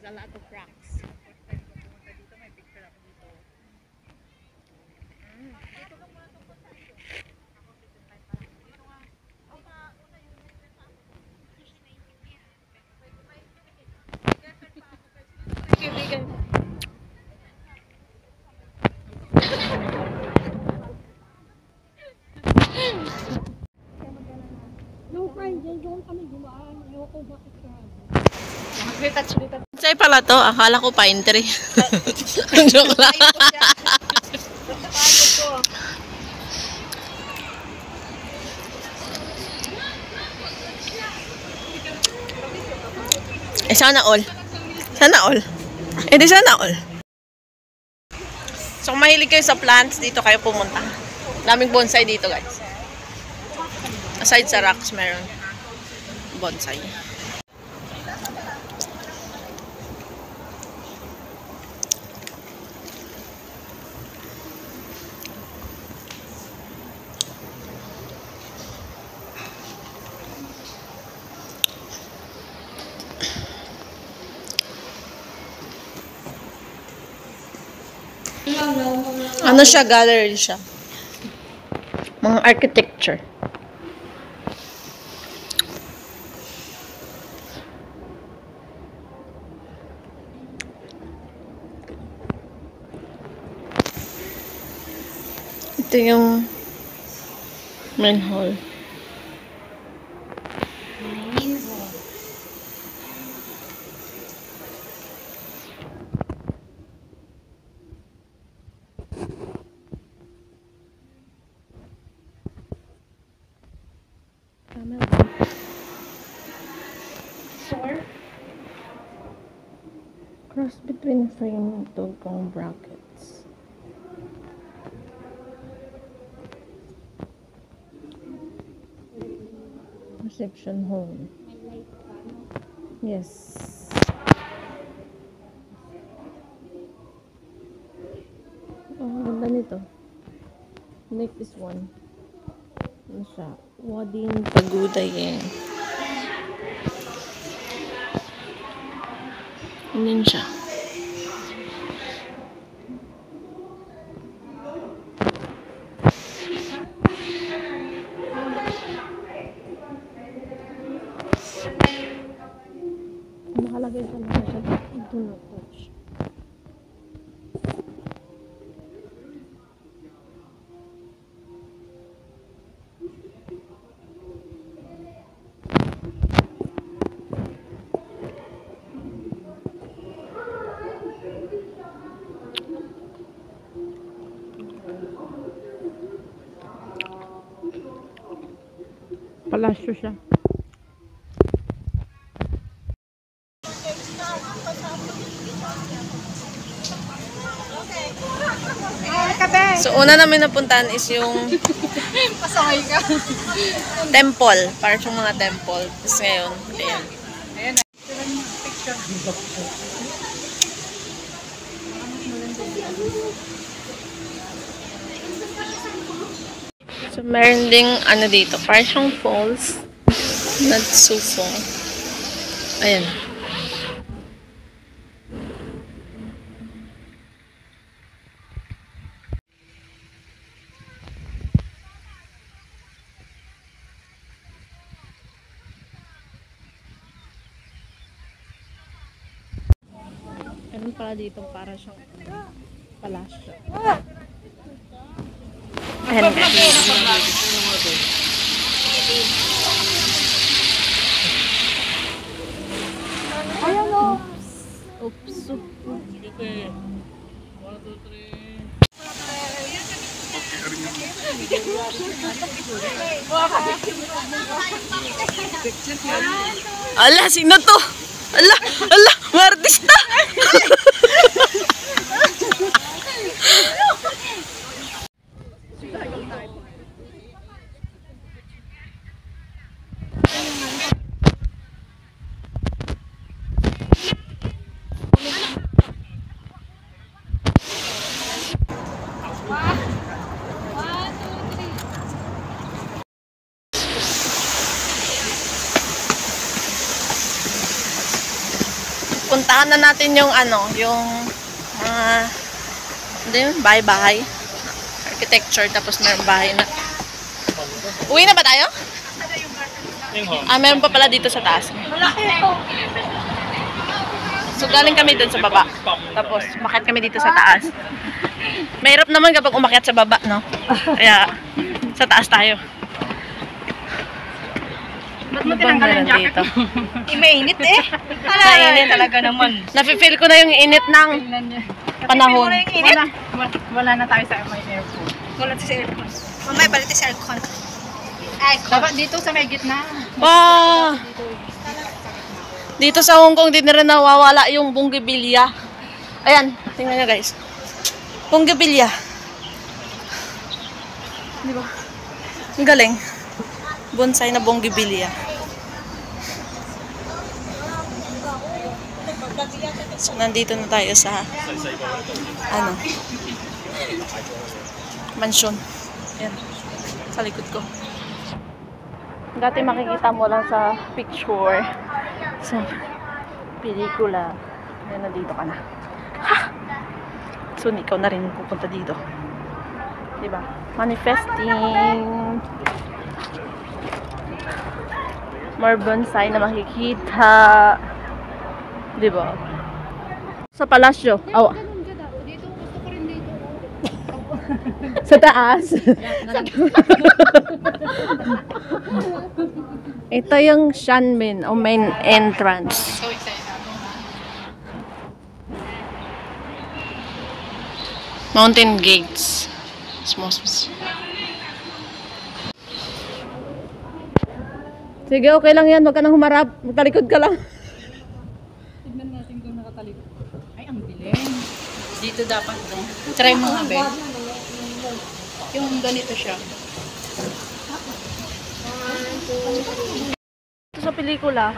a lot of rocks. Yung friend, yung kami gumaan. Ayoko bakit ka. Sa'yo pala to, akala ko pine tree. Joke lang. Sana all. Sana all. Eh di sana all. So kung mahilig kayo sa plants, dito kayo pumunta. Daming bonsai dito guys. Aside sa rocks, meron bonsai. Ano siya? Gallery siya. Mga architecture. Ito yung main hall. Cross between frame to kong brackets. Reception hall. Yes. Oh, ganda nito. Like this one. Ano siya? Wading Pagoda yan. Ganyan siya. Nakalagay sa mga siya. Do not touch. Palasyo siya. So, una namin napuntahan is yung Pasakay ka. temple. Parang yung mga temple. Tapos ngayon, ayan. Ayan. Picture. So, meron ding ano dito. Parang siyang falls. Not so full. Ayan. Meron pala dito para siyang palasyo. Ayan. Ayan o. Oops. Ala, sino to? Ala, may artista! puntahan na natin yung ano, yung bahay-bahay. Architecture, tapos mayroong bahay na. Uwi na ba tayo? Meron pa pala dito sa taas. So, galing kami dun sa baba. Tapos, umakyat kami dito sa taas. Mahirap naman kapag umakyat sa baba, no? Kaya, sa taas tayo. Ba't mo tinanggal yung jacket dito? Mainit eh. Mainit talaga naman. Nafe-feel ko na yung init ng panahon. Wala na tayo sa may airport. Wala sa airport. Mamaya balik sa aircon. Dapat dito sa may gitna. Wow! Dito sa Hong Kong, din na rin nawawala yung bougainvillea. Ayan, tingnan nyo guys. Bougainvillea. Di ba? Ang galing. Bonsai na bougainvillea. So, nandito na tayo sa mansyon. Ayan. Sa likod ko. Dati makikita mo lang sa picture, sa pelikula. Ayan, nandito ka na. Ha! So, ikaw na rin pupunta dito. Diba? Manifesting. More bonsai na makikita. Diba? Sa palasyo. Oh. Dito, gusto ko rin dito. Sa taas. Ito yung Shanmin o main entrance. So excited. Mountain Gates. Sige, okay lang yan. Huwag ka nang humarap. Magtalikod ka lang. Tignan natin kung nakatalikod. Ay, ang bilis. Dito dapat no? Try mo nga, Ben. Yung ganito siya. Ito sa pelikula.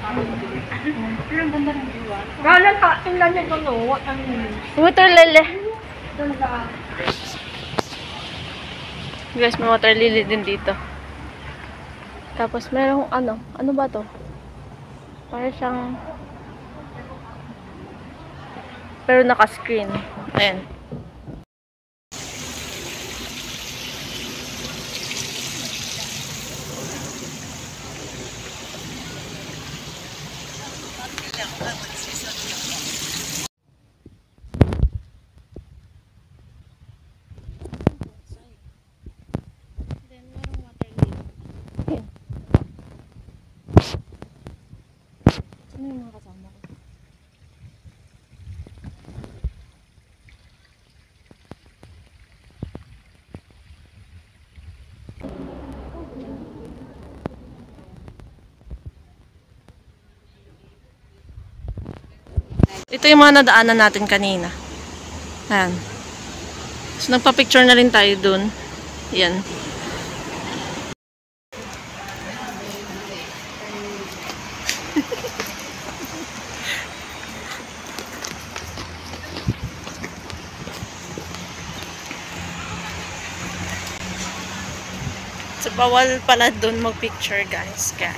Ang ganda ng diwa. Galan ka, tingnan niyo kung no. Water lily. Ganda. Guys, may water lily din dito. Tapos merong ano ba to? Para siyang pero naka-screen. Ayan. Ano yung mga kasama ko? Ito yung mga nadaanan natin kanina. Ayan. So, nagpa-picture na rin tayo dun. Yan. So, bawal pala dun mag-picture, guys. Kaya,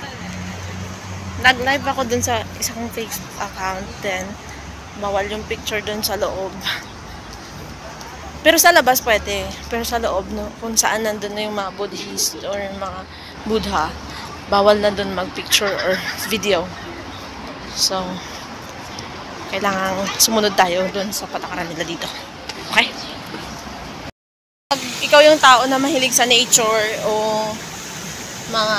nag-live ako dun sa isang Facebook account. Then, bawal yung picture dun sa loob. Pero sa labas pwede. Pero sa loob, no, kung saan nandun na yung mga Buddhist or mga Buddha, bawal na dun mag-picture or video. So, kailangan sumunod tayo dun sa patakaran nila dito. Okay? Pag ikaw yung tao na mahilig sa nature o mga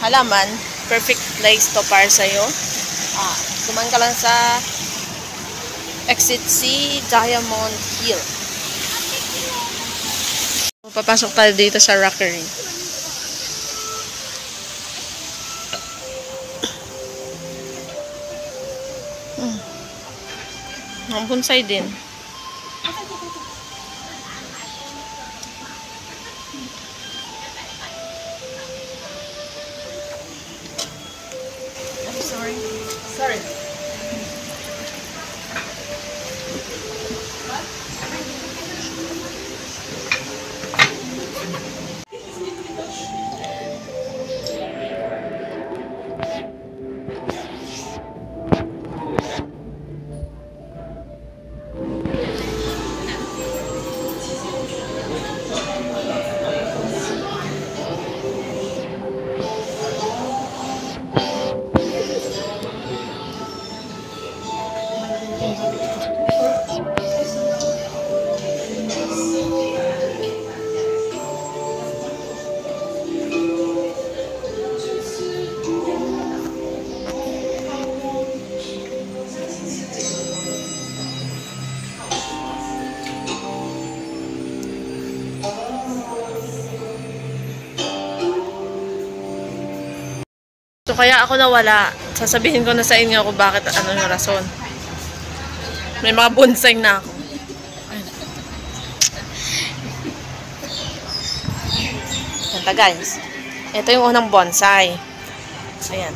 halaman, perfect place to para sa'yo. Duman ka lang sa Exit C, Diamond Hill. Papasok tayo dito sa rockery. Ang bonsai din. Sorry. kaya ako nawala. Sasabihin ko na sa inyo kung bakit, ano yung rason. May mga bonsai na ako. Ganda guys. Ito yung unang bonsai. Ayan.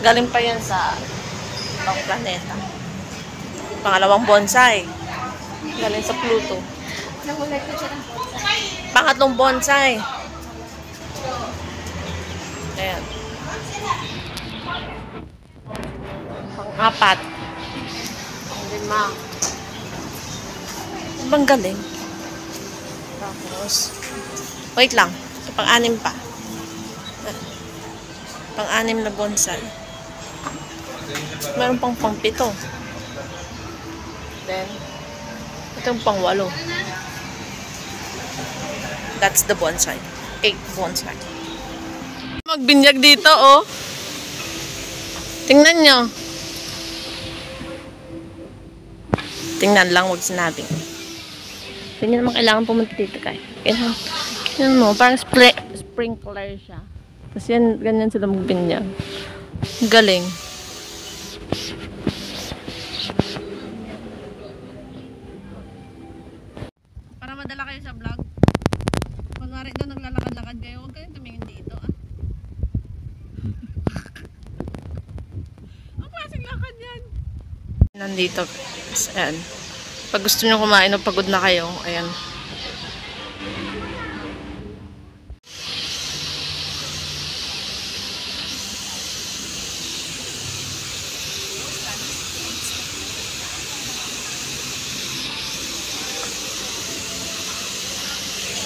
Galing pa yan sa ibang planeta. Pangalawang bonsai. Galing sa Pluto. Pangatlong bonsai. Ayan. Pang-apat. Lima. Ibang galing. Tapos, wait lang. Pang-anim pa. Pang-anim na bonsai. Meron pang pang-pito. Then, itong pang-walo. That's the bonsai. 8 bonsai. Magbinyag dito, oh. Tingnan nyo. Tingnan lang, huwag sinabing. Hindi naman kailangan pumunta dito, guys. Yan mo, parang sprinkler siya. Tapos yan, ganyan sila magbinyag. Galing. Para madala kayo sa vlog. Kunwari doon naglalakad-lakad kayo, huwag kayong tumingin dito, ah. Ang klaseng lakad yan. Nandito, guys. Ayan. Pag gusto nyo kumain o pagod na kayo, ayan.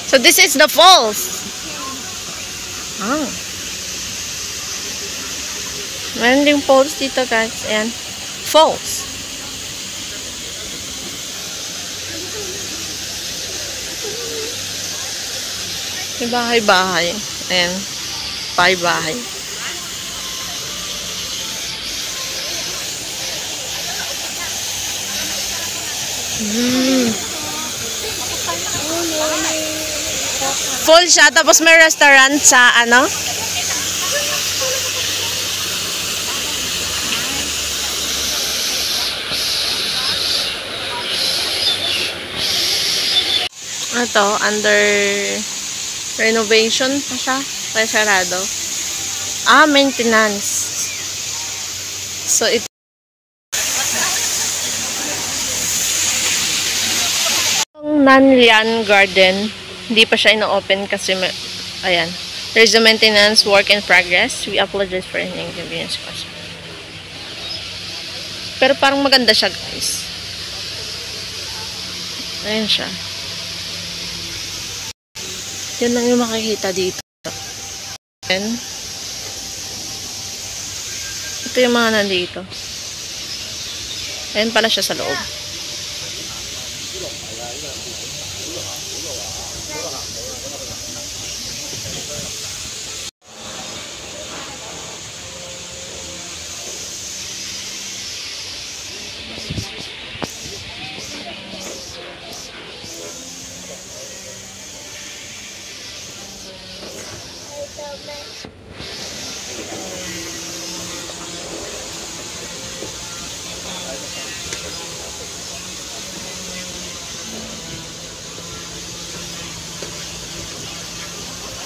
So this is the falls. Ah. Meron ding falls dito, guys. Ayan. Falls. May bahay-bahay. Ayan. Bahay-bahay. Full siya. Tapos may restaurant sa ano? Ito, under renovation pa siya. Kaya sarado. Ah, maintenance. So, ito. Itong Nanlian Garden, hindi pa siya ino-open kasi, ayan. There's a maintenance work in progress. We apologize for any inconvenience caused. Pero parang maganda siya, guys. Ayan siya. Yan lang yung makikita dito. And, ito yung mga nandito. Ayan pala siya sa loob.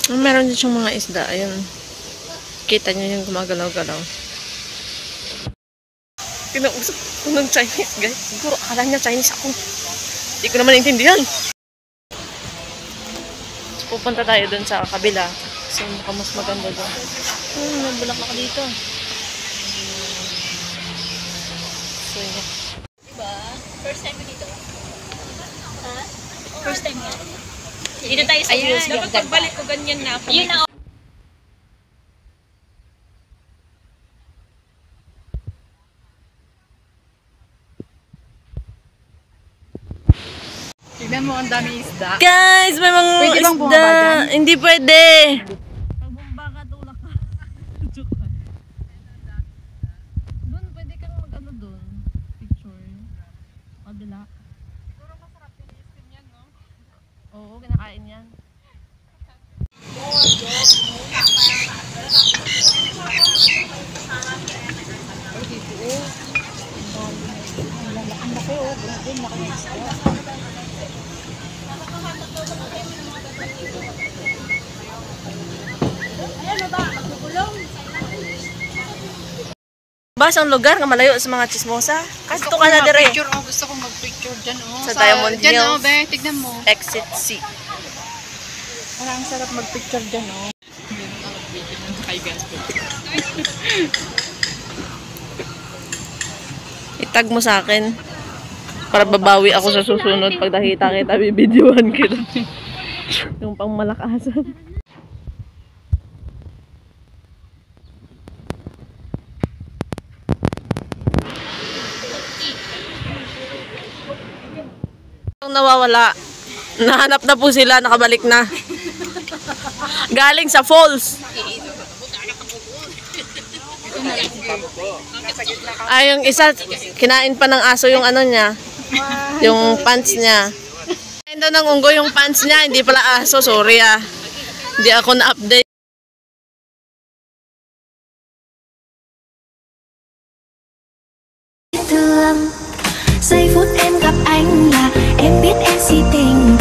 Meron din siyang mga isda. Ayun. Kita niyo yung gumagalaw-galaw. Kinausap ko ng Chinese, guys. Siguro akala niya Chinese ako. Hindi ko naman intindihan. So, pupunta tayo dun sa kabila. Kasi mukhang mas maganda doon. May bulaklak dito. So, yeah. Diba? First time mo dito? Ha? First time nga. Dito tayo sa views. Dapat pagbalik ko ganyan na ako. Yun na. Tignan mo, ang dami isda. Guys, may mga Pwede bang isda. bumaba dyan? Hindi pwede. Pag bumaba ka, tulak ka. Doon, pwede kang mag-ano doon. Picture. Kabila. Siguro masarap yung istim yan, no? Oo, kinakain yan. Basang lugar nga malayo sa mga chismosa. Kasto ka na dire. Picture, oh, gusto kong mag-picture dyan, oh. Sa Diamond dyan, Hills. oh, be, tignan mo. Exit C. Parang sarap mag-picture dyan, oh. Itag mo sa akin. Para babawi ako sa susunod. Pag nakita kita, bibidyohan kita. Yung pang malakasan. Ang nawawala. Nahanap na po sila, nakabalik na. Galing sa falls. Ay, yung isa, kinain pa ng aso yung ano niya. Yung pants niya. Kinain daw ng unggoy yung pants niya, hindi pala aso, sorry ah. Hindi ako na-update. Thương giây phút em gặp anh là em biết em si tình